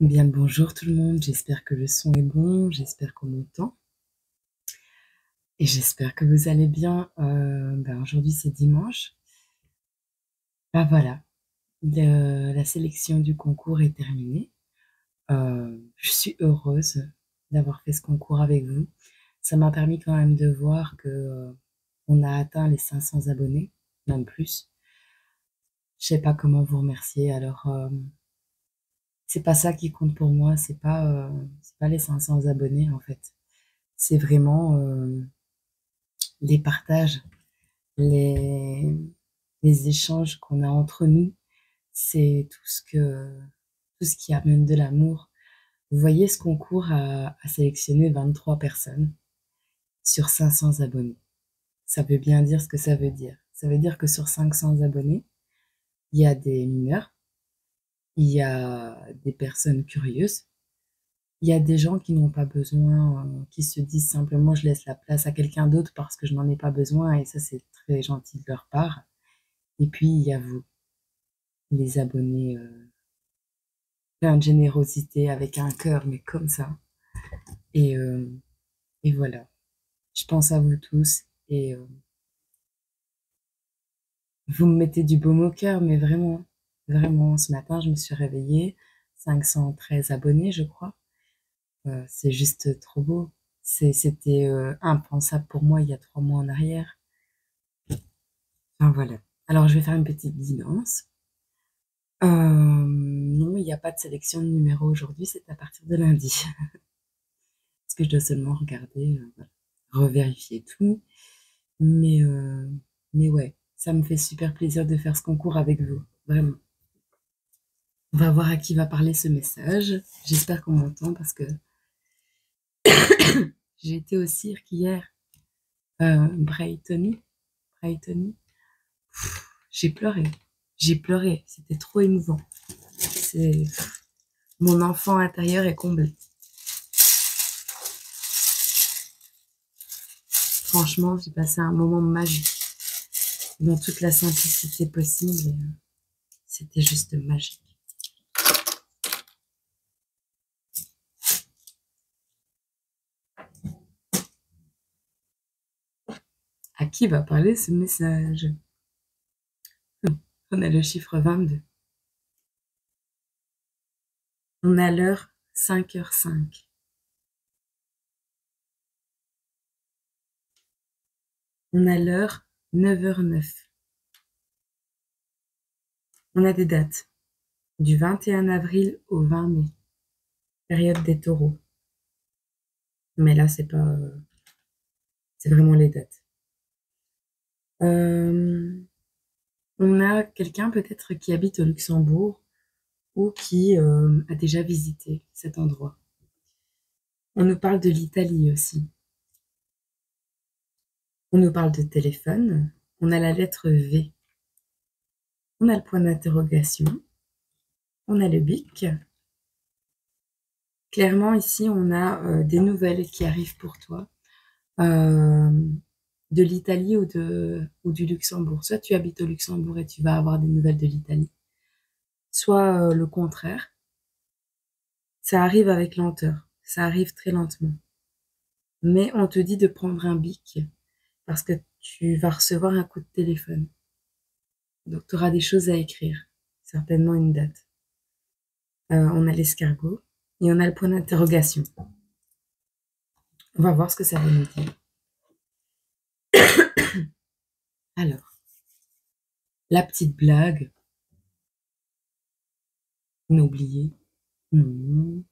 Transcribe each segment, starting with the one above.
Bien le bonjour tout le monde, j'espère que le son est bon, j'espère qu'on m'entend et j'espère que vous allez bien. Aujourd'hui c'est dimanche. Voilà, la sélection du concours est terminée. Je suis heureuse d'avoir fait ce concours avec vous. Ça m'a permis quand même de voir que on a atteint les 500 abonnés, même plus. Je sais pas comment vous remercier. Alors c'est pas ça qui compte pour moi, c'est pas les 500 abonnés en fait. C'est vraiment les partages, les, les échanges qu'on a entre nous, c'est tout ce qui amène de l'amour. Vous voyez, ce concours a sélectionné 23 personnes sur 500 abonnés. Ça veut bien dire ce que ça veut dire. Ça veut dire que sur 500 abonnés, il y a des mineurs, il y a des personnes curieuses, il y a des gens qui n'ont pas besoin, qui se disent simplement je laisse la place à quelqu'un d'autre parce que je n'en ai pas besoin et ça c'est très gentil de leur part. Et puis il y a vous, les abonnés, plein de générosité avec un cœur, mais comme ça. Et, euh, et voilà, je pense à vous tous et vous me mettez du baume au cœur, mais vraiment, vraiment, ce matin je me suis réveillée, 513 abonnés je crois. C'est juste trop beau. C'était impensable pour moi il y a 3 mois en arrière. Enfin voilà. Alors je vais faire une petite guidance. Non, il n'y a pas de sélection de numéros aujourd'hui, c'est à partir de lundi. Parce que je dois seulement regarder, voilà, revérifier tout. Mais, euh, mais ouais, ça me fait super plaisir de faire ce concours avec vous, vraiment. On va voir à qui va parler ce message. J'espère qu'on m'entend parce que j'ai été au cirque hier, Brighton. Brighton. J'ai pleuré. J'ai pleuré. C'était trop émouvant. C'est mon enfant intérieur est comblé. Franchement, j'ai passé un moment magique dans toute la simplicité possible. Et, c'était juste magique. À qui va parler ce message? On a le chiffre 22. On a l'heure 5h05. On a l'heure 9h09. On a des dates du 21 avril au 20 mai, période des taureaux. Mais là, c'est pas, c'est vraiment les dates. Euh, on a quelqu'un peut-être qui habite au Luxembourg ou qui a déjà visité cet endroit. On nous parle de l'Italie aussi. On nous parle de téléphone. On a la lettre V. On a le point d'interrogation. On a le bic. Clairement, ici, on a des nouvelles qui arrivent pour toi, euh, de l'Italie ou du Luxembourg. Soit tu habites au Luxembourg et tu vas avoir des nouvelles de l'Italie, soit le contraire. Ça arrive avec lenteur, ça arrive très lentement. Mais on te dit de prendre un bic parce que tu vas recevoir un coup de téléphone. Donc tu auras des choses à écrire, certainement une date. On a l'escargot et on a le point d'interrogation. On va voir ce que ça va nous dire. Alors, la petite blague, n'oubliez. Non.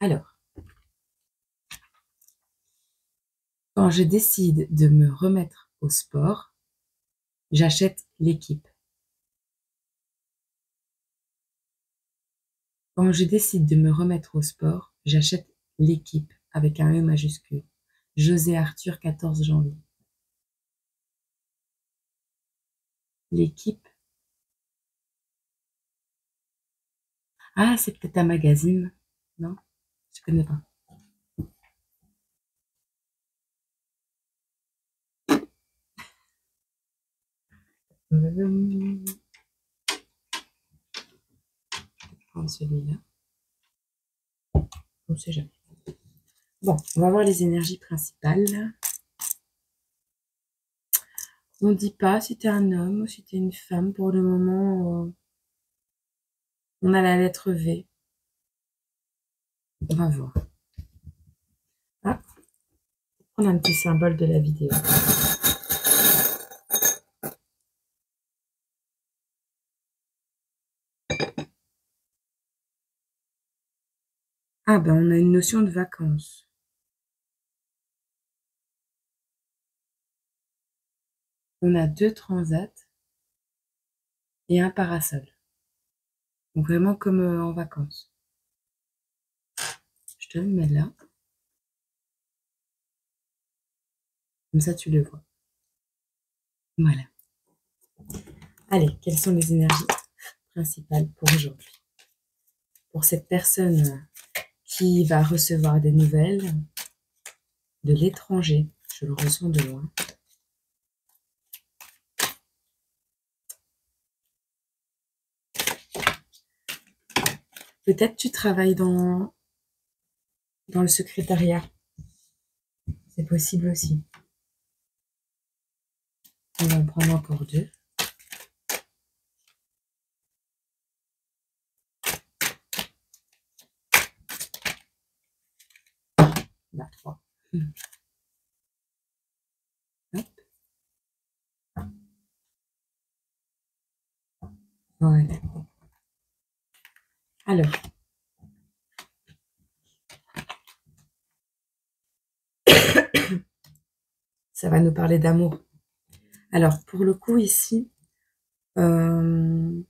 Alors, quand je décide de me remettre au sport, j'achète l'équipe. Quand je décide de me remettre au sport, j'achète l'équipe avec un E majuscule. José Arthur, 14 janvier. L'équipe. Ah, c'est peut-être un magazine. Non, je connais pas. prendre celui-là. On ne sait jamais. Bon, on va voir les énergies principales. On ne dit pas si tu es un homme ou si tu es une femme. Pour le moment, on a la lettre V. On va voir. Ah, on a un petit symbole de la vidéo. Ah ben, on a une notion de vacances. On a 2 transats et un parasol. Donc vraiment comme en vacances. Je te le mets là. Comme ça, tu le vois. Voilà. Allez, quelles sont les énergies principales pour aujourd'hui? Pour cette personne qui va recevoir des nouvelles de l'étranger, je le ressens de loin. Peut-être tu travailles dans le secrétariat. C'est possible aussi. On va en prendre encore 2. Là, 3. Hop. Voilà. Alors, ça va nous parler d'amour. Alors, pour le coup, ici, on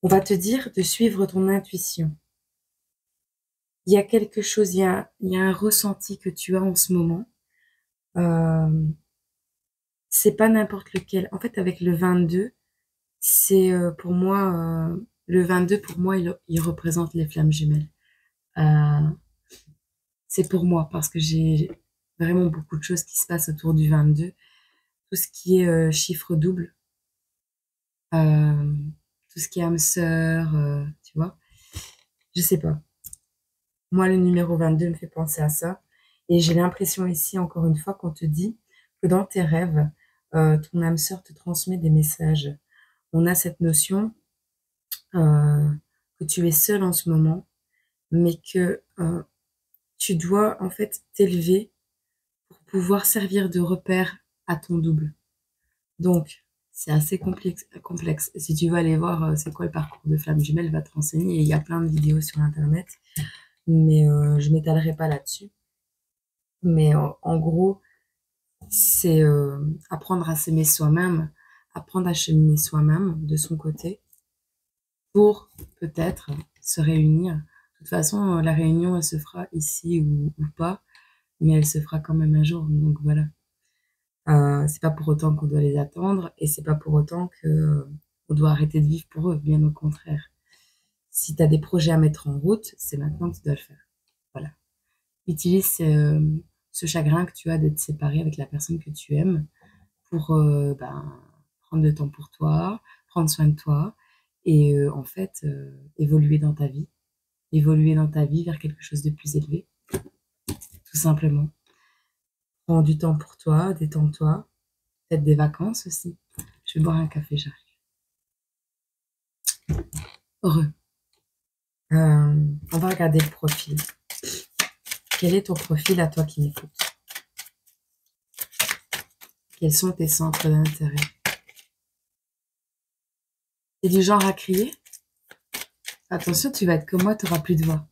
va te dire de suivre ton intuition. Il y a quelque chose, il y a un ressenti que tu as en ce moment. C'est pas n'importe lequel. En fait, avec le 22, c'est pour moi, le 22, pour moi, il représente les flammes jumelles. C'est pour moi, parce que j'ai vraiment beaucoup de choses qui se passent autour du 22. Tout ce qui est chiffre double, tout ce qui est âme sœur, tu vois. Je sais pas. Moi, le numéro 22 me fait penser à ça. Et j'ai l'impression ici, encore une fois, qu'on te dit que dans tes rêves, ton âme sœur te transmet des messages. On a cette notion que tu es seul en ce moment, mais que tu dois en fait t'élever pour pouvoir servir de repère à ton double. Donc, c'est assez complexe. Si tu veux aller voir c'est quoi le parcours de flamme jumelle, va te renseigner. Et il y a plein de vidéos sur Internet, mais je m'étalerai pas là-dessus. Mais en gros, c'est apprendre à s'aimer soi-même, apprendre à cheminer soi-même de son côté pour peut-être se réunir. De toute façon, la réunion, elle se fera ici ou pas, mais elle se fera quand même un jour. Donc voilà. C'est pas pour autant qu'on doit les attendre et c'est pas pour autant que on doit arrêter de vivre pour eux, bien au contraire. Si tu as des projets à mettre en route, c'est maintenant que tu dois le faire. Voilà. Utilise ce chagrin que tu as d'être séparé avec la personne que tu aimes pour prendre le temps pour toi, prendre soin de toi et en fait évoluer dans ta vie. Évoluer dans ta vie vers quelque chose de plus élevé, tout simplement. Prends du temps pour toi, détends-toi, peut-être des vacances aussi. Je vais boire un café, j'arrive. Heureux. On va regarder le profil. Quel est ton profil à toi qui m'écoutes? Quels sont tes centres d'intérêt? T'es du genre à crier? Attention, tu vas être comme moi, tu n'auras plus de voix.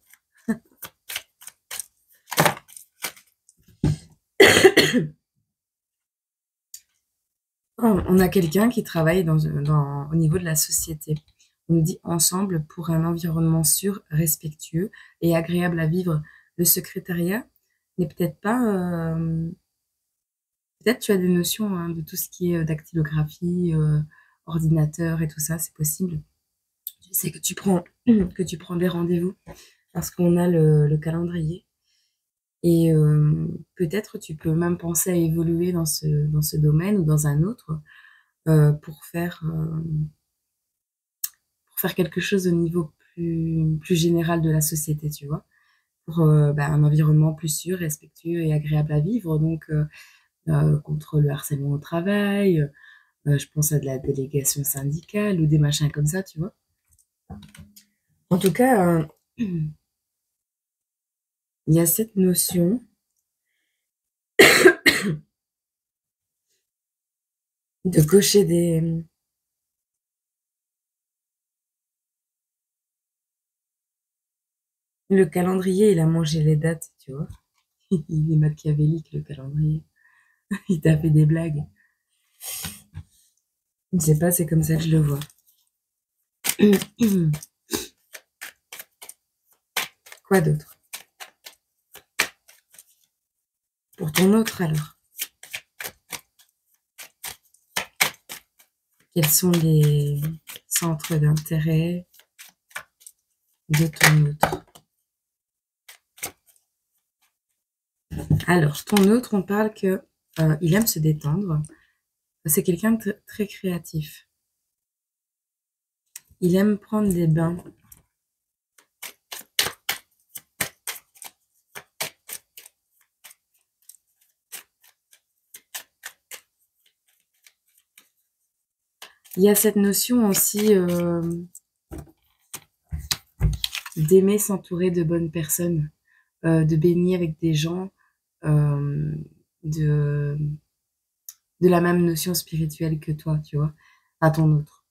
On a quelqu'un qui travaille au niveau de la société. On nous dit ensemble pour un environnement sûr, respectueux et agréable à vivre. Le secrétariat n'est peut-être pas... peut-être tu as des notions de tout ce qui est dactylographie, ordinateur et tout ça, c'est possible. Je sais que tu prends des rendez-vous parce qu'on a le calendrier. Et peut-être tu peux même penser à évoluer dans ce domaine ou dans un autre pour faire quelque chose au niveau plus général de la société, tu vois? Pour, un environnement plus sûr, respectueux et agréable à vivre, donc contre le harcèlement au travail, je pense à de la délégation syndicale ou des machins comme ça, tu vois? En tout cas, il y a cette notion de cocher des le calendrier, il a mangé les dates, tu vois? Il est machiavélique, le calendrier. Il t'a fait des blagues. Je ne sais pas, c'est comme ça que je le vois. Quoi d'autre? Pour ton autre, alors? Quels sont les centres d'intérêt de ton autre? Alors, ton autre, on parle que il aime se détendre. C'est quelqu'un de très créatif. Il aime prendre des bains. Il y a cette notion aussi d'aimer s'entourer de bonnes personnes, de baigner avec des gens euh, de, de la même notion spirituelle que toi, tu vois, à ton autre.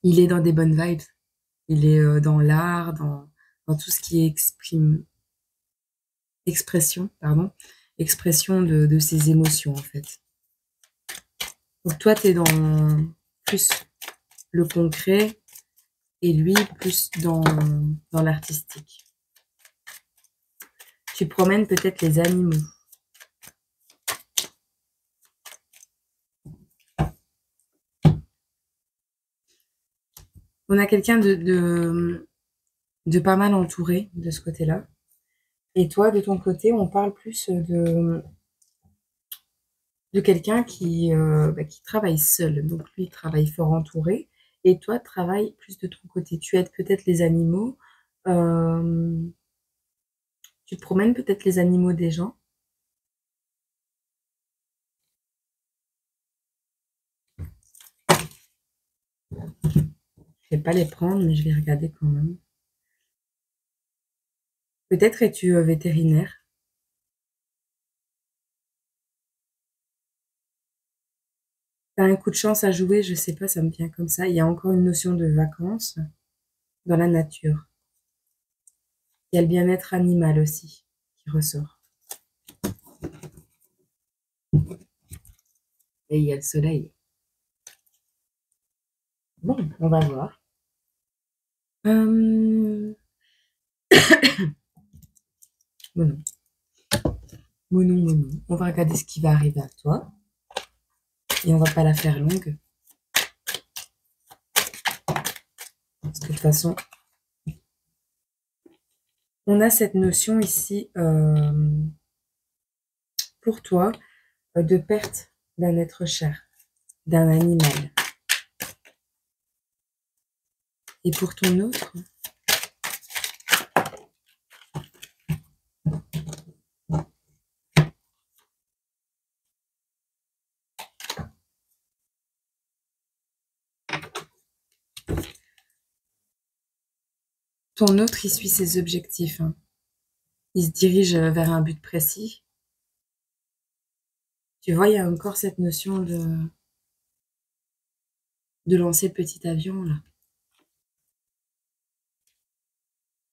Il est dans des bonnes vibes. Il est dans l'art, dans tout ce qui est expression de ses émotions, en fait. Donc toi, tu es dans plus le concret et lui plus dans l'artistique. Tu promènes peut-être les animaux. On a quelqu'un de pas mal entouré de ce côté-là. Et toi, de ton côté, on parle plus de quelqu'un qui travaille seul. Donc lui, il travaille fort entouré. Et toi, travaille plus de ton côté. Tu aides peut-être les animaux. euh, Tu promènes peut-être les animaux des gens. Je vais pas les prendre, mais je vais regarder quand même. Peut-être es-tu vétérinaire. T'as un coup de chance à jouer, je sais pas, ça me vient comme ça. Il y a encore une notion de vacances dans la nature. Il y a le bien-être animal aussi qui ressort. Et il y a le soleil. Bon, on va voir. Euh... Monon. Monon, monon. On va regarder ce qui va arriver à toi. Et on va pas la faire longue. Parce que de toute façon, on a cette notion ici pour toi de perte d'un être cher, d'un animal. Et pour ton autre, il suit ses objectifs. Hein. Il se dirige vers un but précis. Tu vois, il y a encore cette notion de lancer le petit avion, là.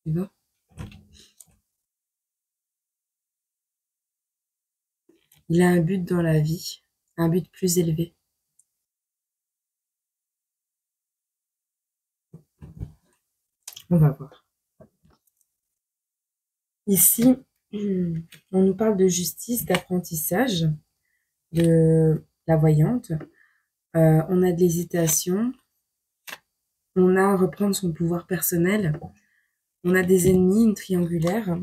Tu vois? Il a un but dans la vie, un but plus élevé. On va voir. Ici, on nous parle de justice, d'apprentissage, de la voyante. On a de l'hésitation. On a à reprendre son pouvoir personnel. On a des ennemis, une triangulaire.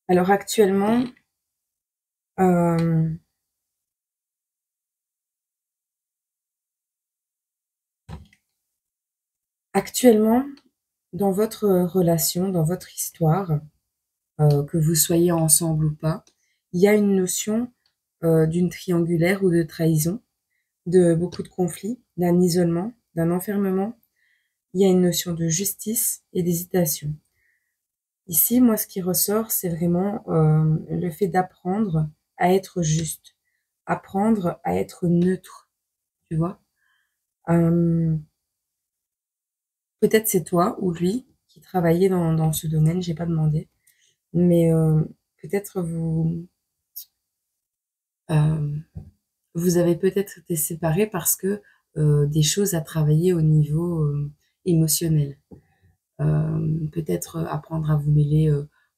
Alors actuellement, Actuellement, dans votre relation, dans votre histoire, que vous soyez ensemble ou pas, il y a une notion d'une triangulaire ou de trahison, de beaucoup de conflits, d'un isolement, d'un enfermement. Il y a une notion de justice et d'hésitation. Ici, moi, ce qui ressort, c'est vraiment le fait d'apprendre à être juste, apprendre à être neutre, tu vois. Euh, Peut-être c'est toi ou lui qui travaillez dans ce domaine, j'ai pas demandé, mais peut-être euh, vous avez peut-être été séparés parce que des choses à travailler au niveau émotionnel. Peut-être apprendre à vous mêler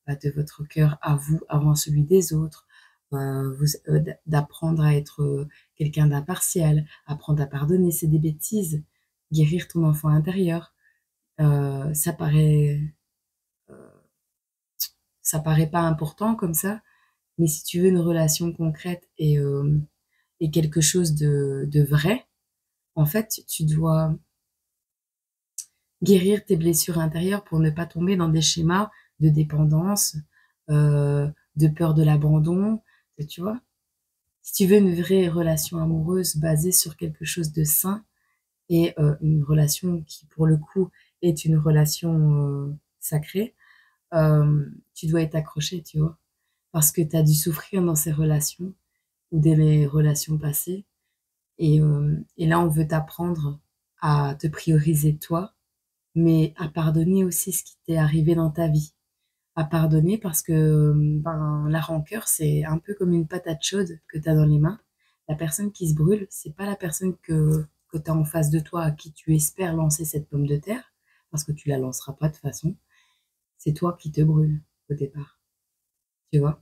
de votre cœur à vous avant celui des autres, d'apprendre à être quelqu'un d'impartial, apprendre à pardonner, c'est des bêtises, guérir ton enfant intérieur. Ça ça paraît pas important comme ça, mais si tu veux une relation concrète et quelque chose de vrai, en fait, tu dois guérir tes blessures intérieures pour ne pas tomber dans des schémas de dépendance, de peur de l'abandon, tu vois. Si tu veux une vraie relation amoureuse basée sur quelque chose de sain et une relation qui, pour le coup, est une relation sacrée, tu dois être accroché, tu vois. Parce que tu as dû souffrir dans ces relations ou des relations passées. Et là, on veut t'apprendre à te prioriser toi, mais à pardonner aussi ce qui t'est arrivé dans ta vie. À pardonner parce que ben, la rancœur, c'est un peu comme une patate chaude que tu as dans les mains. La personne qui se brûle, c'est pas la personne que tu as en face de toi à qui tu espères lancer cette pomme de terre, parce que tu la lanceras pas de toute façon. C'est toi qui te brûle au départ. Tu vois?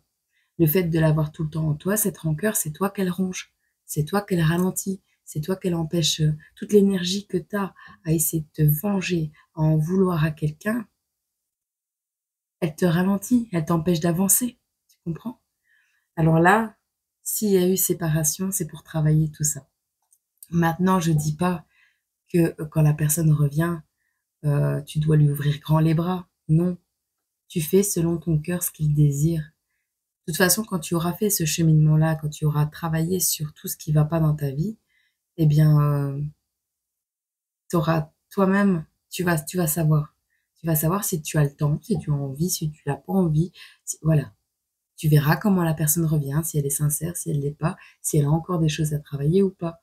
Le fait de l'avoir tout le temps en toi, cette rancœur, c'est toi qu'elle ronge. C'est toi qu'elle ralentit. C'est toi qu'elle empêche toute l'énergie que tu as à essayer de te venger, à en vouloir à quelqu'un. Elle te ralentit, elle t'empêche d'avancer. Tu comprends? Alors là, s'il y a eu séparation, c'est pour travailler tout ça. Maintenant, je dis pas que quand la personne revient, tu dois lui ouvrir grand les bras. Non, tu fais selon ton cœur ce qu'il désire. De toute façon, quand tu auras fait ce cheminement-là, quand tu auras travaillé sur tout ce qui va pas dans ta vie, eh bien, tu auras toi-même, tu vas savoir. Tu vas savoir si tu as le temps, si tu as envie, si tu n'as pas envie. Voilà. Tu verras comment la personne revient, si elle est sincère, si elle l'est pas, si elle a encore des choses à travailler ou pas.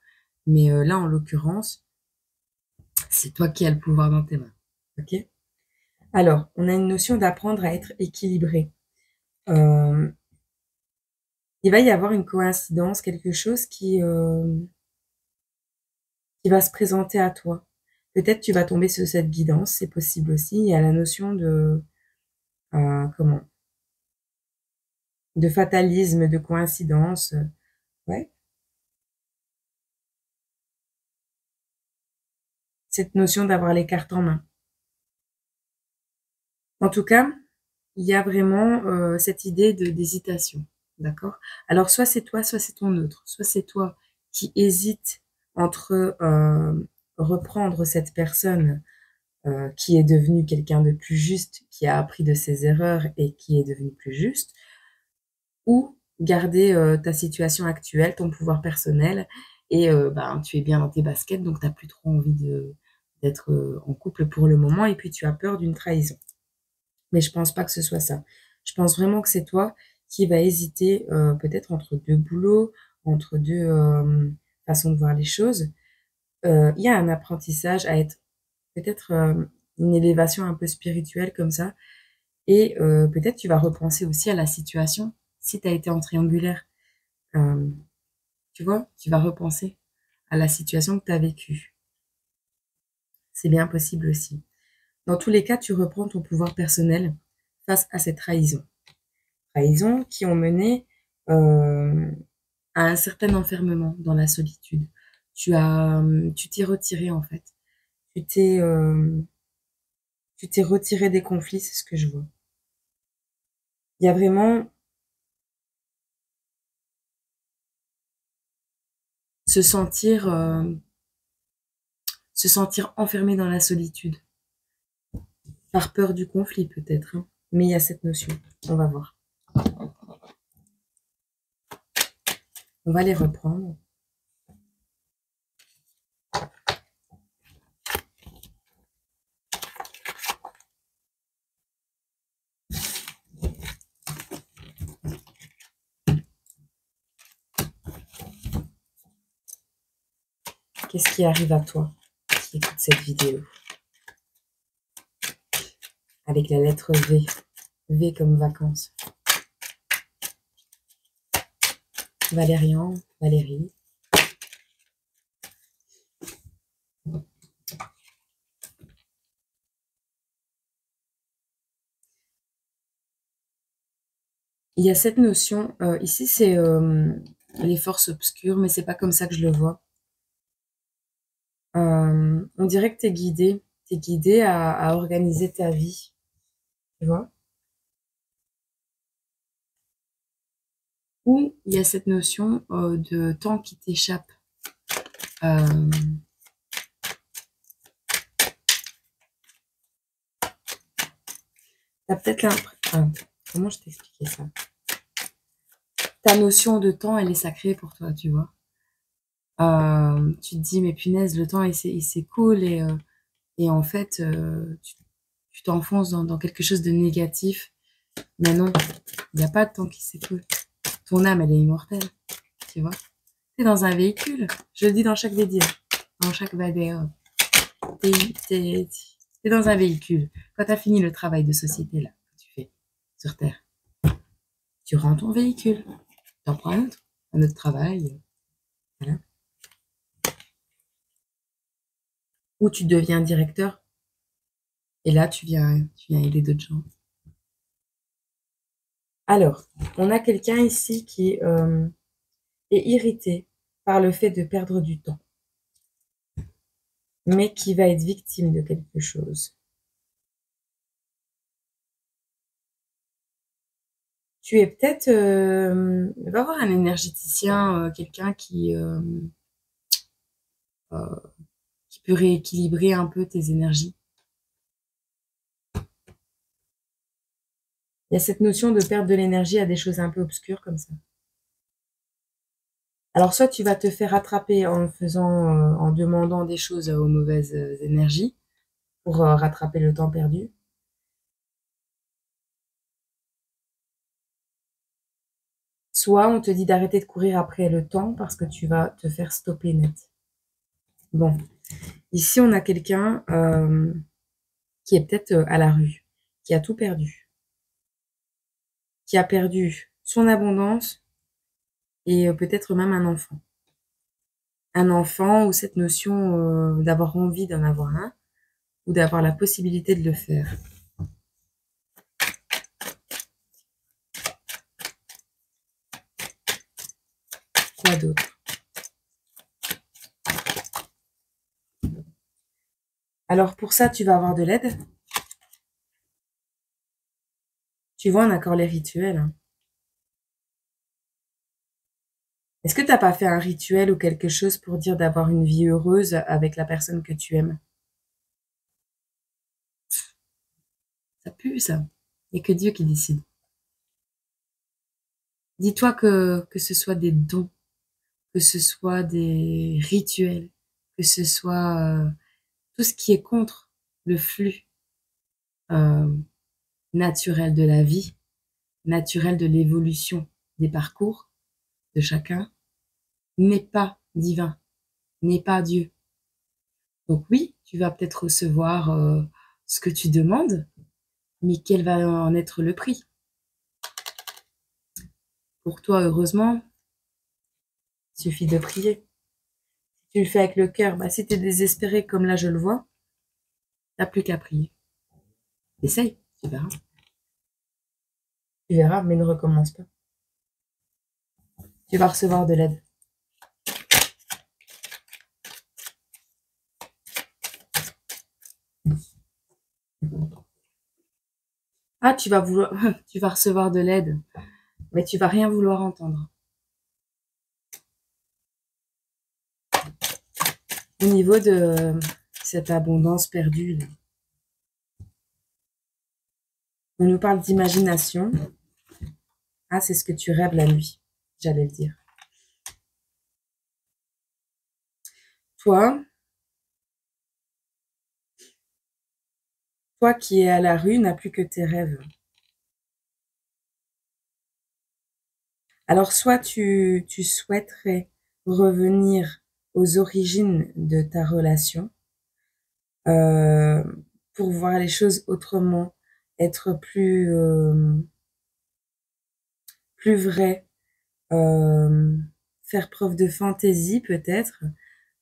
Mais là, en l'occurrence, c'est toi qui as le pouvoir dans tes mains. Ok? Alors, on a une notion d'apprendre à être équilibré. Euh, il va y avoir une coïncidence, quelque chose qui va se présenter à toi. Peut-être tu vas tomber sur cette guidance, c'est possible aussi. Il y a la notion comment, de fatalisme, de coïncidence. Ouais, cette notion d'avoir les cartes en main. En tout cas, il y a vraiment cette idée d'hésitation, d'accord? Alors, soit c'est toi, soit c'est ton autre. Soit c'est toi qui hésites entre reprendre cette personne qui est devenue quelqu'un de plus juste, qui a appris de ses erreurs et qui est devenu plus juste, ou garder ta situation actuelle, ton pouvoir personnel, et ben, tu es bien dans tes baskets, donc tu n'as plus trop envie d'être en couple pour le moment, et puis tu as peur d'une trahison. Mais je pense pas que ce soit ça. Je pense vraiment que c'est toi qui vas hésiter peut-être entre deux boulots, entre deux façons de voir les choses. Il y a un apprentissage à être peut-être une élévation un peu spirituelle comme ça. Et peut-être tu vas repenser aussi à la situation si tu as été en triangulaire. Euh, tu vois, tu vas repenser à la situation que tu as vécue. C'est bien possible aussi. Dans tous les cas, tu reprends ton pouvoir personnel face à cette trahison. Trahison qui ont mené à un certain enfermement dans la solitude. Tu t'es retiré en fait. Tu t'es, euh, tu t'es retiré des conflits, c'est ce que je vois. Il y a vraiment se sentir, se sentir enfermé dans la solitude. Par peur du conflit peut-être, hein. Mais il y a cette notion. On va voir. On va les reprendre. Qu'est-ce qui arrive à toi qui écoute cette vidéo? Avec la lettre V. V comme vacances. Valérian, Valérie. Il y a cette notion, ici c'est les forces obscures, mais c'est pas comme ça que je le vois. On dirait que t'es guidé à organiser ta vie, tu vois. Ou il y a cette notion de temps qui t'échappe. Euh, T'as peut-être l'impression... comment je t'expliquais ça? Ta notion de temps, elle est sacrée pour toi, tu vois. Tu te dis, mais punaise, le temps, il s'écoule et en fait, tu t'enfonces dans quelque chose de négatif. Mais non, il n'y a pas de temps qui s'écoule. Ton âme, elle est immortelle, tu vois. T'es dans un véhicule. Je le dis dans chaque vidéo, dans chaque vidéo. T'es dans un véhicule. Quand t'as fini le travail de société, là, que tu fais sur Terre, tu rends ton véhicule. T'en prends un autre travail. Voilà. Ou tu deviens directeur. Et là, tu viens aider d'autres gens. Alors, on a quelqu'un ici qui est irrité par le fait de perdre du temps, mais qui va être victime de quelque chose. Tu es peut-être... va voir un énergéticien, quelqu'un qui peut rééquilibrer un peu tes énergies. Il y a cette notion de perdre de l'énergie à des choses un peu obscures comme ça. Alors, soit tu vas te faire attraper en demandant des choses aux mauvaises énergies pour rattraper le temps perdu. Soit on te dit d'arrêter de courir après le temps parce que tu vas te faire stopper net. Bon, ici on a quelqu'un qui est peut-être à la rue, qui a tout perdu, qui a perdu son abondance et peut-être même un enfant. Un enfant ou cette notion d'avoir envie d'en avoir un ou d'avoir la possibilité de le faire. Quoi d'autre? Alors pour ça, tu vas avoir de l'aide. Tu vois, on a encore les rituels. Hein. Est-ce que tu n'as pas fait un rituel ou quelque chose pour dire d'avoir une vie heureuse avec la personne que tu aimes? Ça pue, ça. Il n'y a que Dieu qui décide. Dis-toi que ce soit des dons, que ce soit des rituels, que ce soit tout ce qui est contre le flux euh, naturel de la vie, naturel de l'évolution des parcours de chacun, n'est pas divin, n'est pas Dieu. Donc oui, tu vas peut-être recevoir ce que tu demandes, mais quel va en être le prix? Pour toi, heureusement, il suffit de prier. Si tu le fais avec le cœur, bah, si tu es désespéré comme là je le vois, t'as plus qu'à prier. Essaye, tu verras. Tu verras, mais ne recommence pas. Tu vas recevoir de l'aide. Ah, tu vas vouloir, tu vas recevoir de l'aide, mais tu vas rien vouloir entendre. Au niveau de cette abondance perdue, là, On nous parle d'imagination. Ah, c'est ce que tu rêves la nuit, j'allais le dire. Toi qui es à la rue, n'as plus que tes rêves. Alors, soit tu souhaiterais revenir aux origines de ta relation, euh, pour voir les choses autrement, être plus vrai, faire preuve de fantaisie peut-être,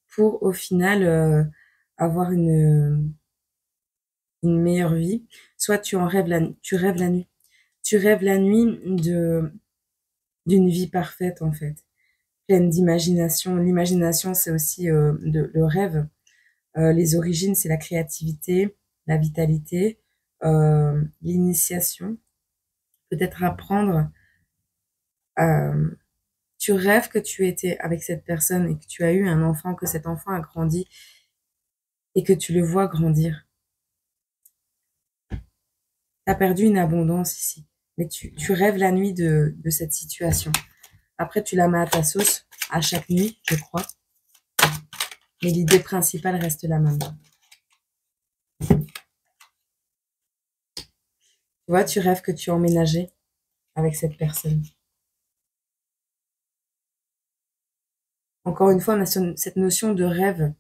pour au final avoir une meilleure vie. Soit tu tu rêves la nuit. Tu rêves la nuit d'une vie parfaite en fait, pleine d'imagination. L'imagination, c'est aussi le rêve. Les origines, c'est la créativité, la vitalité, l'initiation. Peut-être apprendre à... Tu rêves que tu étais avec cette personne et que tu as eu un enfant, que cet enfant a grandi et que tu le vois grandir. Tu as perdu une abondance ici, mais tu rêves la nuit de cette situation. Après, tu la mets à ta sauce à chaque nuit, je crois. Mais l'idée principale reste la même. Tu vois, tu rêves que tu as emménagé avec cette personne. Encore une fois, on a cette notion de rêve.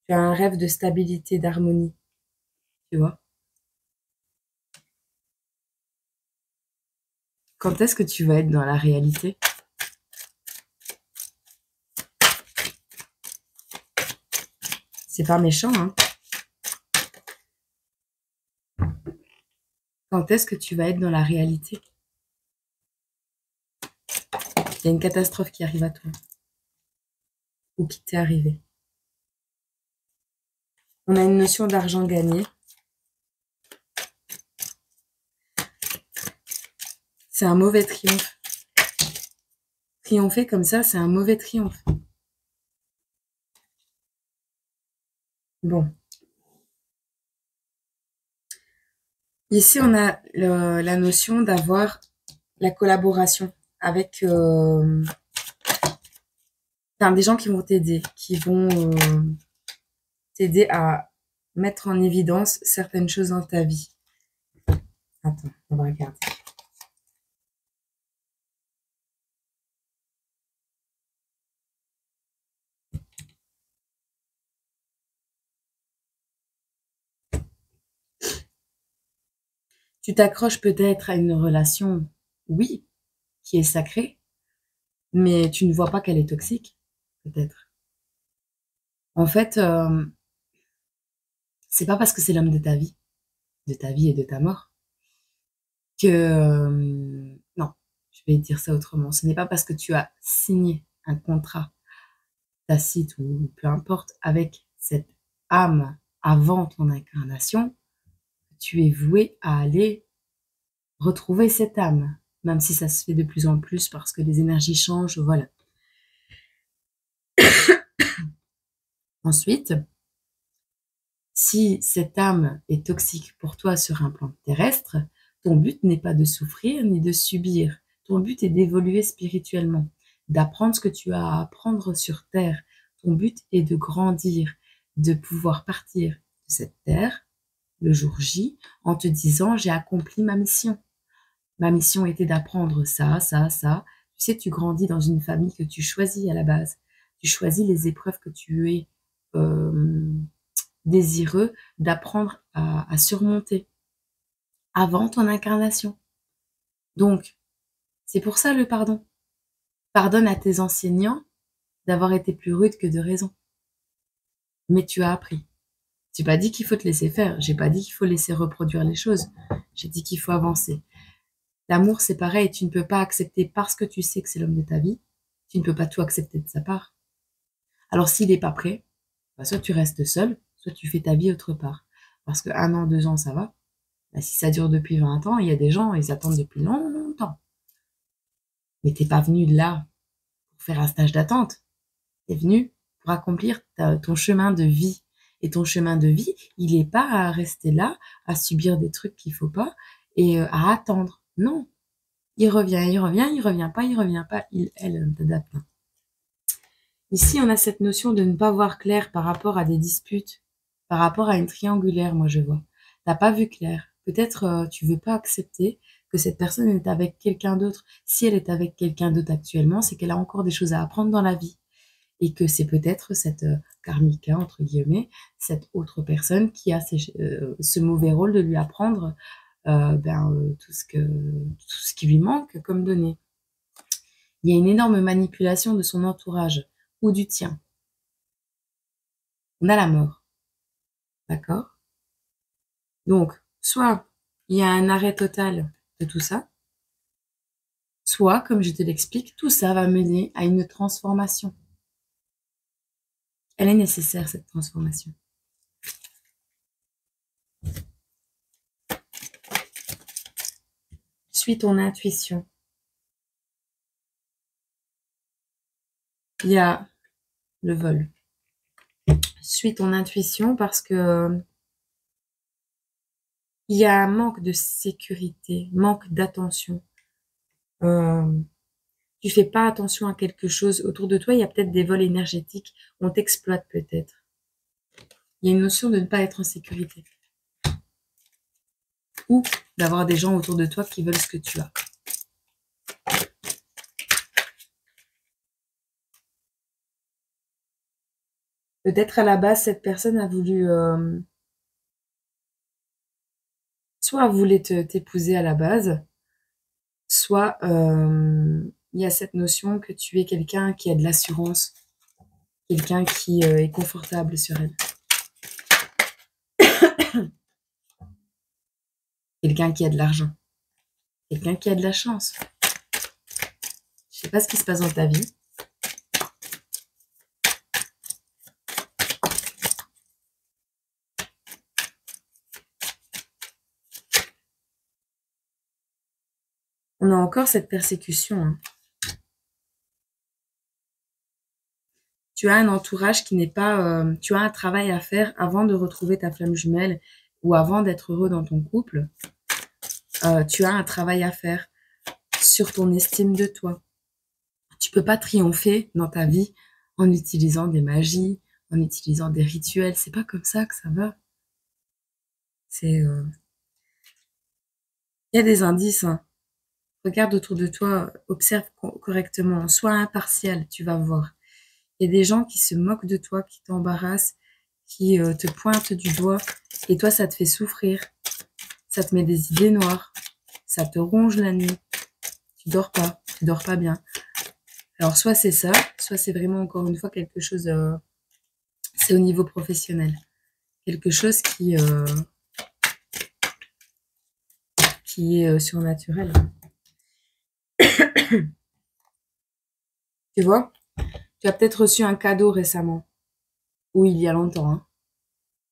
Tu as un rêve de stabilité, d'harmonie. Tu vois? Quand est-ce que tu vas être dans la réalité? C'est pas méchant, hein? Quand est-ce que tu vas être dans la réalité? Il y a une catastrophe qui arrive à toi. Ou qui t'est arrivée. On a une notion d'argent gagné. C'est un mauvais triomphe. Triompher comme ça, c'est un mauvais triomphe. Bon. Ici, on a la notion d'avoir la collaboration avec des gens qui vont t'aider, qui vont t'aider à mettre en évidence certaines choses dans ta vie. Attends, on va regarder. Tu t'accroches peut-être à une relation, oui, qui est sacrée, mais tu ne vois pas qu'elle est toxique, peut-être. En fait, c'est pas parce que c'est l'homme de ta vie et de ta mort, que non, je vais dire ça autrement. Ce n'est pas parce que tu as signé un contrat tacite ou peu importe avec cette âme avant ton incarnation que tu es voué à aller retrouver cette âme, même si ça se fait de plus en plus parce que les énergies changent, voilà. Ensuite, si cette âme est toxique pour toi sur un plan terrestre, ton but n'est pas de souffrir ni de subir. Ton but est d'évoluer spirituellement, d'apprendre ce que tu as à apprendre sur Terre. Ton but est de grandir, de pouvoir partir de cette Terre le jour J en te disant j'ai accompli ma mission. Ma mission était d'apprendre ça, ça, ça. Tu sais, tu grandis dans une famille que tu choisis à la base. Tu choisis les épreuves que tu es désireux d'apprendre à surmonter avant ton incarnation. Donc, c'est pour ça le pardon. Pardonne à tes enseignants d'avoir été plus rudes que de raison. Mais tu as appris. J'ai pas dit qu'il faut te laisser faire. J'ai pas dit qu'il faut laisser reproduire les choses. J'ai dit qu'il faut avancer. L'amour, c'est pareil. Tu ne peux pas accepter parce que tu sais que c'est l'homme de ta vie. Tu ne peux pas tout accepter de sa part. Alors, s'il n'est pas prêt, bah, soit tu restes seul, soit tu fais ta vie autre part. Parce que 1 an, 2 ans, ça va. Bah, si ça dure depuis 20 ans, il y a des gens, ils attendent depuis longtemps. Mais t'es pas venu là pour faire un stage d'attente. T'es venu pour accomplir ton chemin de vie. Et ton chemin de vie, il n'est pas à rester là, à subir des trucs qu'il faut pas, et à attendre. Non, il revient, il revient, il revient pas, il revient pas, elle t'adapte. Ici, on a cette notion de ne pas voir clair par rapport à des disputes, par rapport à une triangulaire, moi je vois. T'as pas vu clair. Peut-être tu veux pas accepter que cette personne est avec quelqu'un d'autre. Si elle est avec quelqu'un d'autre actuellement, c'est qu'elle a encore des choses à apprendre dans la vie. Et que c'est peut-être cette karmika, entre guillemets, cette autre personne qui a ce mauvais rôle de lui apprendre tout ce qui lui manque comme données. Il y a une énorme manipulation de son entourage ou du tien. On a la mort, d'accord? Donc, soit il y a un arrêt total de tout ça, soit, comme je te l'explique, tout ça va mener à une transformation. Elle est nécessaire, cette transformation. Suis ton intuition. Il y a le vol. Suis ton intuition parce que il y a un manque de sécurité, manque d'attention. Tu fais pas attention à quelque chose autour de toi, il y a peut-être des vols énergétiques, on t'exploite peut-être. Il y a une notion de ne pas être en sécurité. Ou d'avoir des gens autour de toi qui veulent ce que tu as. Peut-être à la base, cette personne a voulu... soit voulait t'épouser à la base, soit il y a cette notion que tu es quelqu'un qui a de l'assurance, quelqu'un qui est confortable sur elle. Quelqu'un qui a de l'argent. Quelqu'un qui a de la chance. Je sais pas ce qui se passe dans ta vie. On a encore cette persécution. Hein. Tu as un entourage qui n'est pas... tu as un travail à faire avant de retrouver ta flamme jumelle ou avant d'être heureux dans ton couple. Tu as un travail à faire sur ton estime de toi. Tu peux pas triompher dans ta vie en utilisant des magies, en utilisant des rituels. C'est pas comme ça que ça va. C'est... Il y a des indices. Hein. Regarde autour de toi, observe correctement. Sois impartial, tu vas voir. Il y a des gens qui se moquent de toi, qui t'embarrassent, qui te pointent du doigt. Et toi, ça te fait souffrir. Ça te met des idées noires. Ça te ronge la nuit. Tu dors pas bien. Alors, soit c'est ça, soit c'est vraiment, encore une fois, quelque chose... c'est au niveau professionnel. Quelque chose qui est surnaturel. Tu vois? Tu as peut-être reçu un cadeau récemment. Ou il y a longtemps. Hein.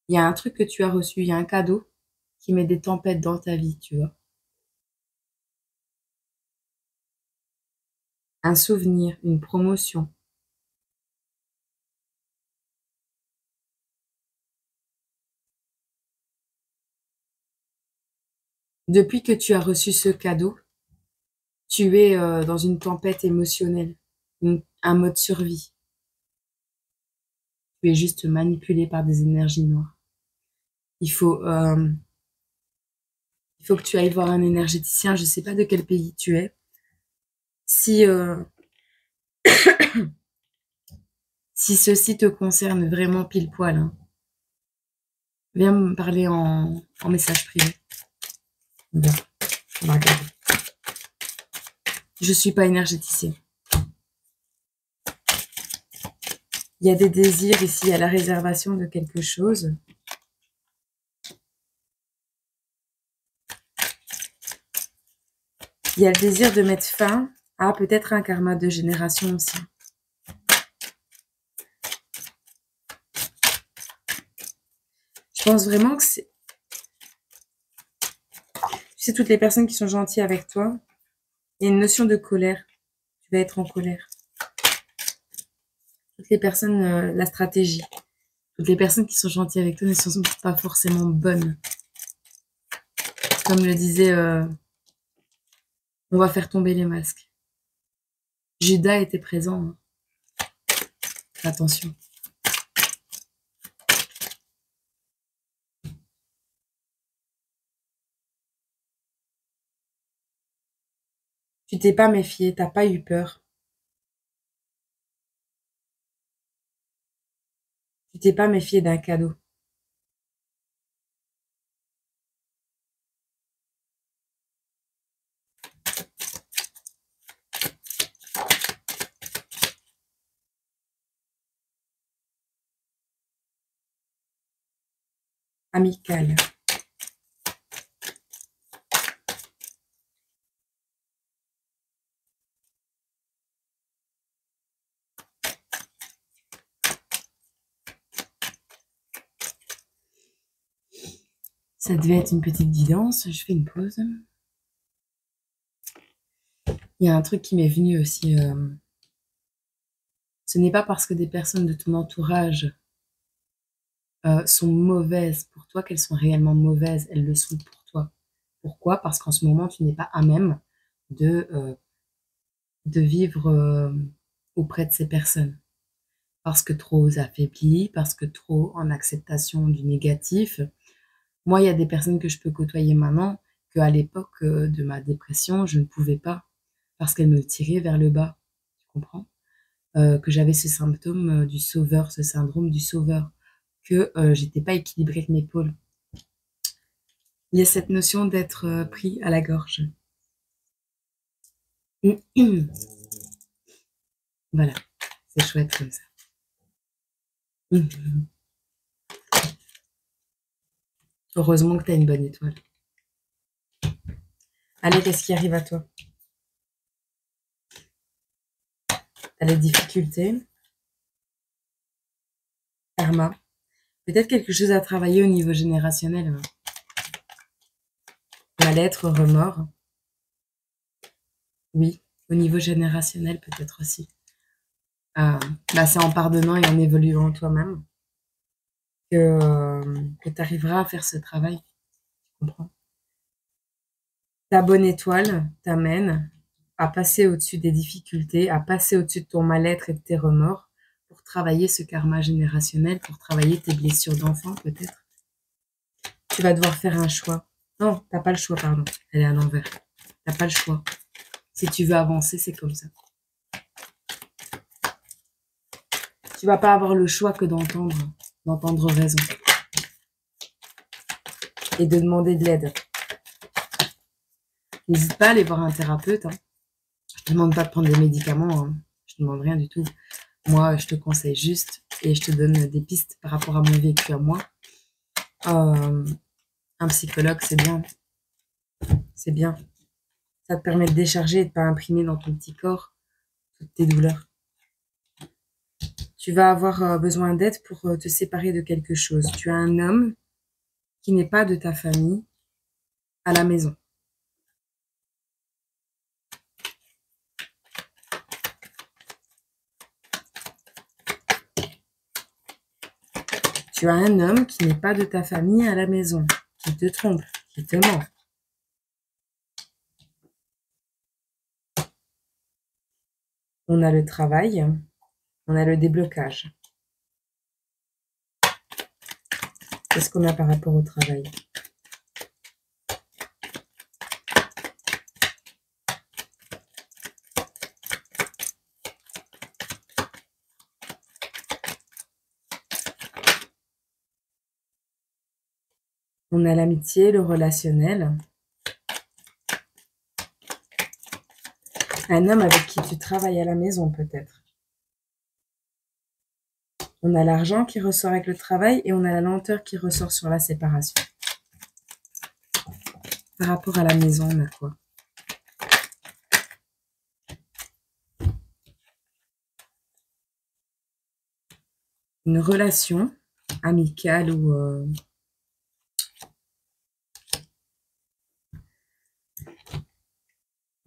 Il y a un truc que tu as reçu. Il y a un cadeau qui met des tempêtes dans ta vie, tu vois. Un souvenir, une promotion. Depuis que tu as reçu ce cadeau, tu es dans une tempête émotionnelle, un mode survie. Tu es juste manipulé par des énergies noires. Il faut que tu ailles voir un énergéticien. Je ne sais pas de quel pays tu es. Si si ceci te concerne vraiment pile poil, hein, viens me parler en message privé. Viens, on va regarder. Je suis pas énergéticienne. Il y a des désirs ici à la réservation de quelque chose. Il y a le désir de mettre fin à peut-être un karma de génération aussi. Je pense vraiment que c'est... Tu sais, toutes les personnes qui sont gentilles avec toi, il y a une notion de colère. Tu vas être en colère. Toutes les personnes, la stratégie. Toutes les personnes qui sont gentilles avec toi ne sont pas forcément bonnes. Comme le disait, on va faire tomber les masques. Judas était présent, hein. Attention. Tu t'es pas méfié, t'as pas eu peur. Tu t'es pas méfié d'un cadeau. Amical. Ça devait être une petite guidance. Je fais une pause. Il y a un truc qui m'est venu aussi. Ce n'est pas parce que des personnes de ton entourage sont mauvaises pour toi qu'elles sont réellement mauvaises. Elles le sont pour toi. Pourquoi? Parce qu'en ce moment, tu n'es pas à même de, euh, de vivre auprès de ces personnes. Parce que trop affaibli, parce que trop en acceptation du négatif. Moi, il y a des personnes que je peux côtoyer maintenant qu'à l'époque de ma dépression, je ne pouvais pas parce qu'elles me tiraient vers le bas. Tu comprends? Que j'avais ce symptôme du sauveur, ce syndrome du sauveur, que j'étais pas équilibrée avec mes pôles. Il y a cette notion d'être pris à la gorge. Voilà, c'est chouette comme ça. Heureusement que tu as une bonne étoile. Allez, qu'est-ce qui arrive à toi? T'as les difficultés, karma, peut-être quelque chose à travailler au niveau générationnel. Mal-être, remords. Oui, au niveau générationnel peut-être aussi. Bah, c'est en pardonnant et en évoluant toi-même que tu arriveras à faire ce travail. Tu comprends? Ta bonne étoile t'amène à passer au-dessus des difficultés, à passer au-dessus de ton mal-être et de tes remords pour travailler ce karma générationnel, pour travailler tes blessures d'enfant peut-être. Tu vas devoir faire un choix. Non, t'as pas le choix, pardon. Elle est à l'envers. T'as pas le choix. Si tu veux avancer, c'est comme ça. Tu vas pas avoir le choix que d'entendre raison et de demander de l'aide. N'hésite pas à aller voir un thérapeute. Hein. Je te demande pas de prendre des médicaments. Hein. Je te demande rien du tout. Moi, je te conseille juste et je te donne des pistes par rapport à mon vécu à moi. Un psychologue, c'est bien. C'est bien. Ça te permet de décharger et de pas imprimer dans ton petit corps toutes tes douleurs. Tu vas avoir besoin d'aide pour te séparer de quelque chose. Tu as un homme qui n'est pas de ta famille à la maison. Tu as un homme qui n'est pas de ta famille à la maison, qui te trompe, qui te ment. On a le travail, on a le déblocage. Qu'est-ce qu'on a par rapport au travail? On a l'amitié, le relationnel. Un homme avec qui tu travailles à la maison peut-être. On a l'argent qui ressort avec le travail et on a la lenteur qui ressort sur la séparation. Par rapport à la maison, on a quoi? Une relation amicale ou...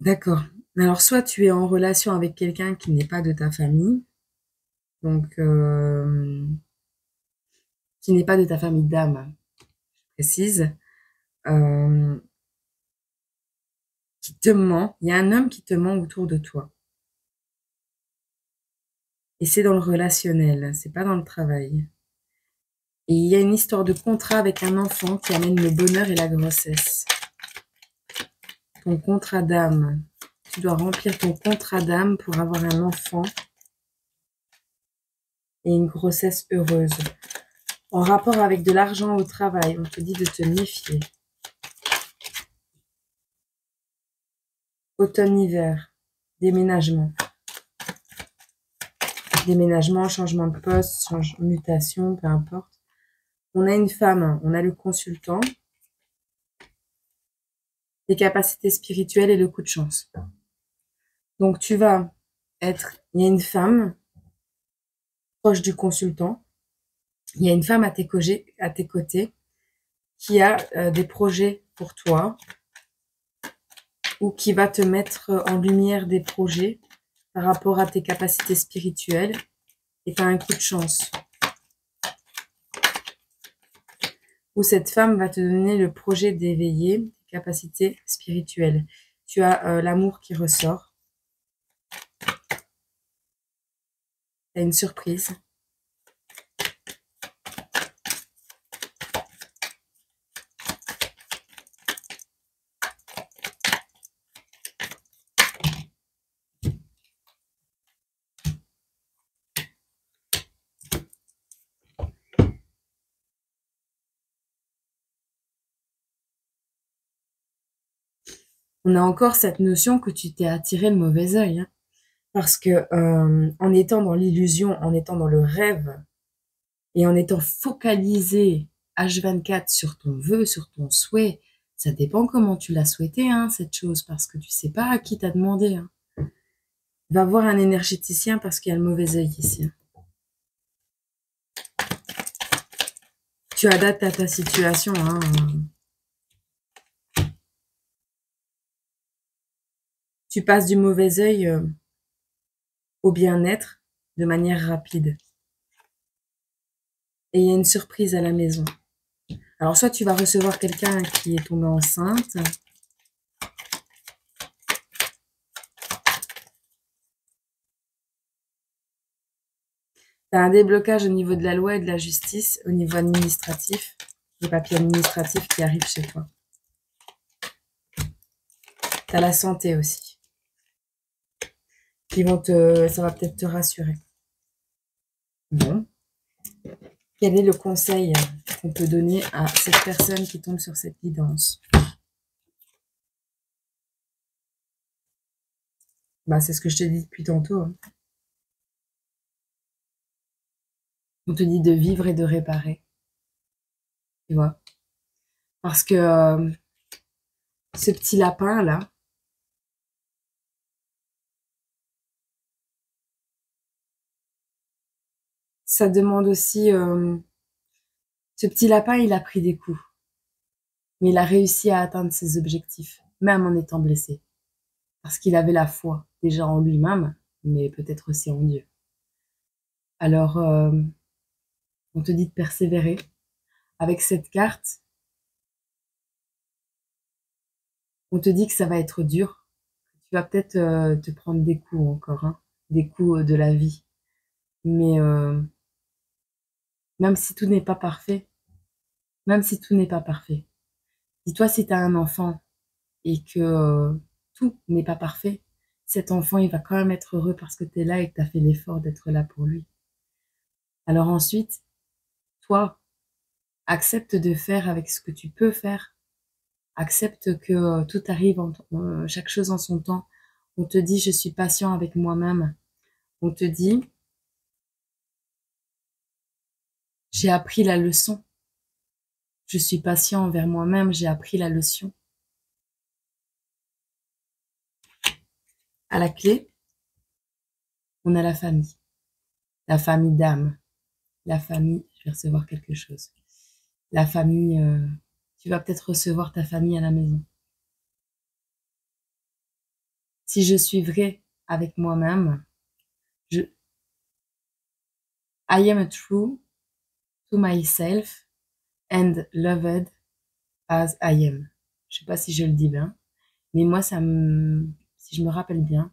D'accord. Alors, soit tu es en relation avec quelqu'un qui n'est pas de ta famille, donc qui n'est pas de ta famille d'âme, je précise. qui te ment. Il y a un homme qui te ment autour de toi. Et c'est dans le relationnel, c'est pas dans le travail. Et il y a une histoire de contrat avec un enfant qui amène le bonheur et la grossesse. Ton contrat d'âme. Tu dois remplir ton contrat d'âme pour avoir un enfant et une grossesse heureuse. En rapport avec de l'argent au travail, on te dit de te méfier. Automne-hiver, déménagement. Déménagement, changement de poste, mutation, peu importe. On a une femme, on a le consultant, les capacités spirituelles et le coup de chance. Donc tu vas être, il y a une femme proche du consultant, il y a une femme à tes côtés qui a des projets pour toi ou qui va te mettre en lumière des projets par rapport à tes capacités spirituelles et tu as un coup de chance. Ou cette femme va te donner le projet d'éveiller tes capacités spirituelles. Tu as l'amour qui ressort. Tu as une surprise. On a encore cette notion que tu t'es attiré le mauvais œil. Hein, parce que en étant dans l'illusion, en étant dans le rêve et en étant focalisé H24 sur ton vœu, sur ton souhait, ça dépend comment tu l'as souhaité, hein, cette chose, parce que tu sais pas à qui t'as demandé. Hein. Va voir un énergéticien parce qu'il y a le mauvais œil ici. Tu adaptes à ta situation. Hein. Tu passes du mauvais œil au bien-être de manière rapide. Et il y a une surprise à la maison. Alors, soit tu vas recevoir quelqu'un qui est tombé enceinte. Tu as un déblocage au niveau de la loi et de la justice, au niveau administratif, les papiers administratifs qui arrivent chez toi. Tu as la santé aussi. Ça va peut-être te rassurer. Bon. Quel est le conseil qu'on peut donner à cette personne qui tombe sur cette guidance? Bah, c'est ce que je te dis depuis tantôt. Hein. On te dit de vivre et de réparer. Tu vois? Parce que ce petit lapin-là, ça demande aussi... ce petit lapin, il a pris des coups. Mais il a réussi à atteindre ses objectifs, même en étant blessé. Parce qu'il avait la foi, déjà en lui-même, mais peut-être aussi en Dieu. Alors, on te dit de persévérer. Avec cette carte, on te dit que ça va être dur. Tu vas peut-être te prendre des coups encore, hein, des coups de la vie. Mais même si tout n'est pas parfait, dis-toi si tu as un enfant et que tout n'est pas parfait, cet enfant, il va quand même être heureux parce que tu es là et que tu as fait l'effort d'être là pour lui. Alors ensuite, toi, accepte de faire avec ce que tu peux faire. Accepte que tout arrive, chaque chose en son temps. On te dit, je suis patient avec moi-même. On te dit, j'ai appris la leçon. Je suis patient envers moi-même, j'ai appris la leçon. À la clé, on a la famille d'âme, la famille, je vais recevoir quelque chose. La famille, tu vas peut-être recevoir ta famille à la maison. Si je suis vrai avec moi-même, I am true to myself and loved as I am. Je sais pas si je le dis bien, Mais moi, si je me rappelle bien,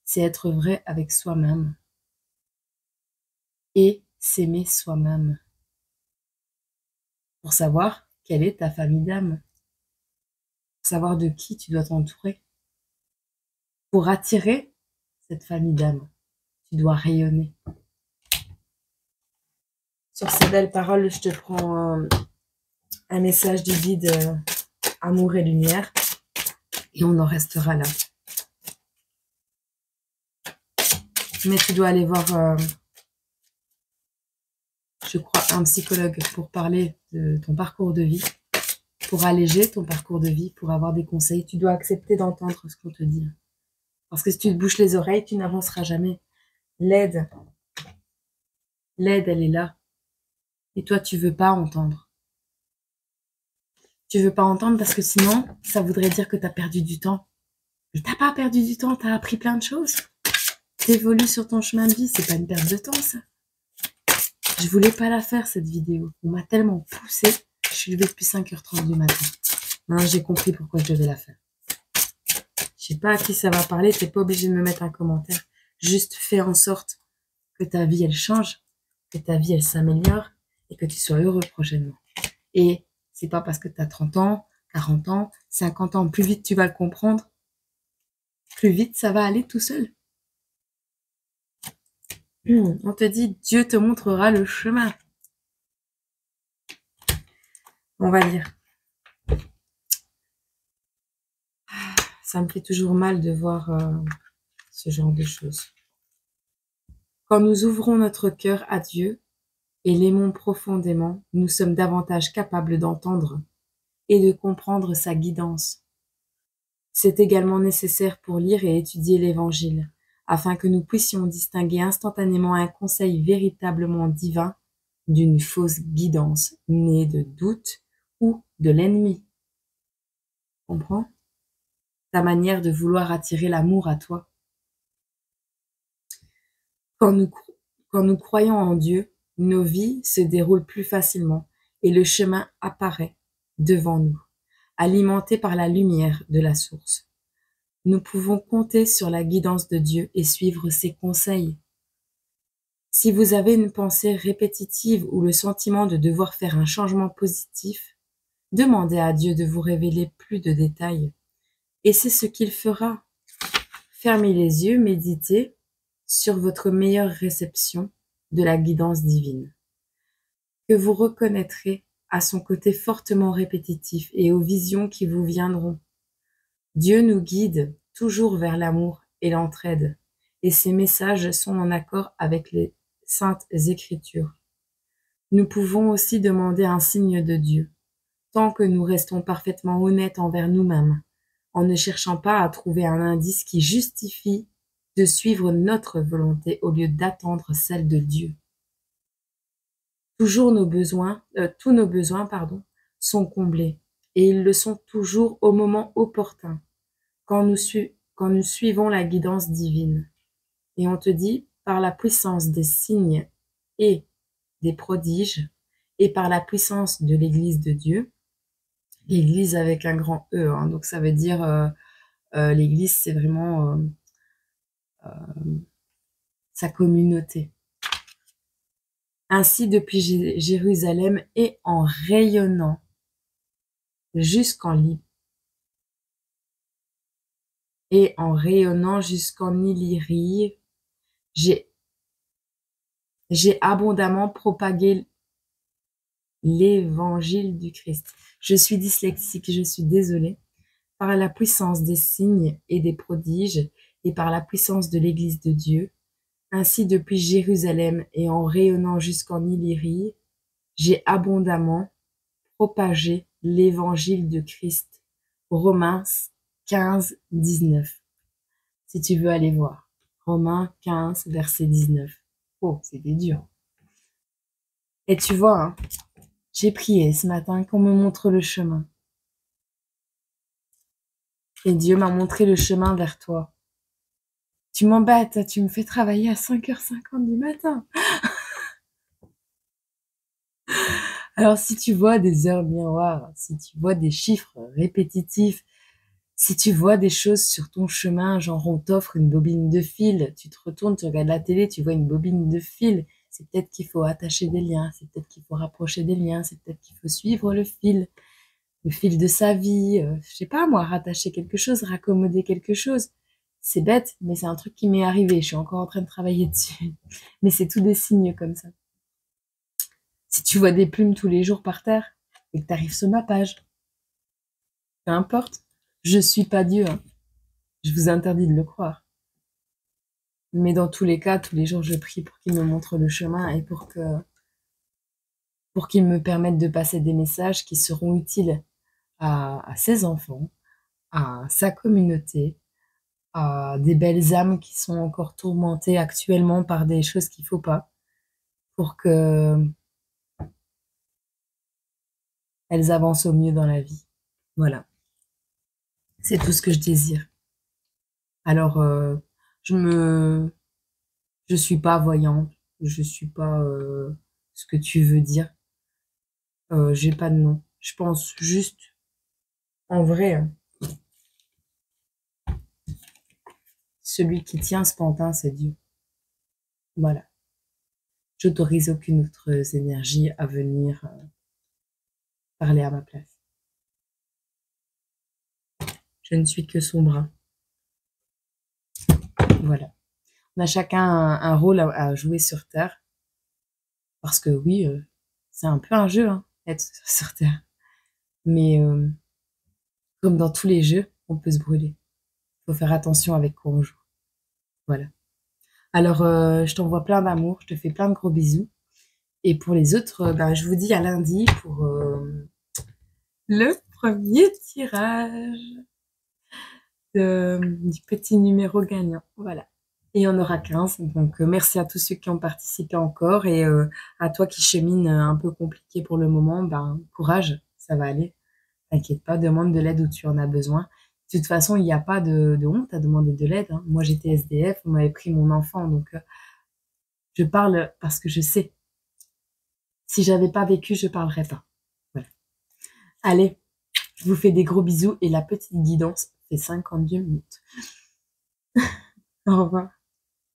c'est être vrai avec soi-même et s'aimer soi-même pour savoir quelle est ta famille d'âme, pour savoir de qui tu dois t'entourer. Pour attirer cette famille d'âme, tu dois rayonner. Sur ces belles paroles, je te prends un message du guide Amour et Lumière et on en restera là. Mais tu dois aller voir, je crois, un psychologue pour parler de ton parcours de vie, pour alléger ton parcours de vie, pour avoir des conseils. Tu dois accepter d'entendre ce qu'on te dit. Parce que si tu te bouches les oreilles, tu n'avanceras jamais. L'aide, elle est là. Et toi, tu veux pas entendre. Tu veux pas entendre parce que sinon, ça voudrait dire que tu as perdu du temps. Mais t'as pas perdu du temps, t'as appris plein de choses. T'évolues sur ton chemin de vie, c'est pas une perte de temps, ça. Je voulais pas la faire, cette vidéo. On m'a tellement poussée. Je suis levée depuis 5h30 du matin. Maintenant, j'ai compris pourquoi je devais la faire. Je sais pas à qui ça va parler, t'es pas obligé de me mettre un commentaire. Juste fais en sorte que ta vie, elle change, que ta vie, elle s'améliore et que tu sois heureux prochainement. Et c'est pas parce que t'as 30 ans, 40 ans, 50 ans, plus vite tu vas le comprendre, plus vite ça va aller tout seul. On te dit, Dieu te montrera le chemin. On va lire. Ça me fait toujours mal de voir ce genre de choses. Quand nous ouvrons notre cœur à Dieu et l'aimons profondément, nous sommes davantage capables d'entendre et de comprendre sa guidance. C'est également nécessaire pour lire et étudier l'Évangile, afin que nous puissions distinguer instantanément un conseil véritablement divin d'une fausse guidance née de doute ou de l'ennemi. Comprends? Ta manière de vouloir attirer l'amour à toi. Quand nous croyons en Dieu, nos vies se déroulent plus facilement et le chemin apparaît devant nous, alimenté par la lumière de la source. Nous pouvons compter sur la guidance de Dieu et suivre ses conseils. Si vous avez une pensée répétitive ou le sentiment de devoir faire un changement positif, demandez à Dieu de vous révéler plus de détails. Et c'est ce qu'il fera. Fermez les yeux, méditez sur votre meilleure réception de la guidance divine, que vous reconnaîtrez à son côté fortement répétitif et aux visions qui vous viendront. Dieu nous guide toujours vers l'amour et l'entraide, et ses messages sont en accord avec les saintes écritures. Nous pouvons aussi demander un signe de Dieu, tant que nous restons parfaitement honnêtes envers nous-mêmes, en ne cherchant pas à trouver un indice qui justifie de suivre notre volonté au lieu d'attendre celle de Dieu. Tous nos besoins, sont comblés, et ils le sont toujours au moment opportun, quand nous suivons la guidance divine. Et on te dit, par la puissance des signes et des prodiges, et par la puissance de l'Église de Dieu, l'Église avec un grand E, hein, donc ça veut dire l'Église, c'est vraiment sa communauté. Ainsi, depuis Jérusalem et en rayonnant jusqu'en Illyrie, j'ai abondamment propagé l'évangile du Christ. Je suis dyslexique, je suis désolée. Par la puissance des signes et des prodiges, et par la puissance de l'Église de Dieu, ainsi depuis Jérusalem et en rayonnant jusqu'en Illyrie, j'ai abondamment propagé l'évangile de Christ. Romains 15, 19. Si tu veux aller voir. Romains 15, verset 19. Oh, c'était dur. Et tu vois, hein, j'ai prié ce matin qu'on me montre le chemin. Et Dieu m'a montré le chemin vers toi. Tu m'embêtes, tu me fais travailler à 5h50 du matin. Alors si tu vois des heures miroirs, si tu vois des chiffres répétitifs, Si tu vois des choses sur ton chemin, genre on t'offre une bobine de fil, tu te retournes, tu regardes la télé, tu vois une bobine de fil, c'est peut-être qu'il faut attacher des liens, c'est peut-être qu'il faut rapprocher des liens, c'est peut-être qu'il faut suivre le fil de sa vie, je sais pas moi, rattacher quelque chose, raccommoder quelque chose. C'est bête, mais c'est un truc qui m'est arrivé, je suis encore en train de travailler dessus. Mais c'est tout des signes comme ça. Si tu vois des plumes tous les jours par terre et que t'arrives sur ma page, peu importe, je suis pas Dieu, hein. Je vous interdis de le croire. Mais dans tous les cas, tous les jours, je prie pour qu'il me montre le chemin et pour qu'il me permette de passer des messages qui seront utiles à ses enfants, à sa communauté, à des belles âmes qui sont encore tourmentées actuellement par des choses qu'il faut pas, pour que elles avancent au mieux dans la vie. Voilà, c'est tout ce que je désire. Alors, je me, je suis pas voyante, je suis pas ce que tu veux dire. J'ai pas de nom. Je pense juste, en vrai, hein, celui qui tient ce pantin, c'est Dieu. Voilà. J'autorise aucune autre énergie à venir parler à ma place. Je ne suis que son bras. Voilà. On a chacun un rôle à jouer sur Terre. Parce que oui, c'est un peu un jeu, hein, être sur Terre. Mais comme dans tous les jeux, on peut se brûler. Faut faire attention avec quoi on joue. Voilà. Alors, je t'envoie plein d'amour, je te fais plein de gros bisous. Et pour les autres, ben, je vous dis à lundi pour le premier tirage du petit numéro gagnant. Voilà. Et il y en aura 15. Donc, merci à tous ceux qui ont participé encore. Et à toi qui chemine un peu compliqué pour le moment, ben, courage, ça va aller. T'inquiète pas, demande de l'aide où tu en as besoin. De toute façon, il n'y a pas de honte à demander de l'aide, hein. Moi, j'étais SDF, on m'avait pris mon enfant. Donc, je parle parce que je sais. Si j'avais pas vécu, je parlerais pas. Voilà. Allez, je vous fais des gros bisous et la petite guidance fait 52 minutes. Au revoir.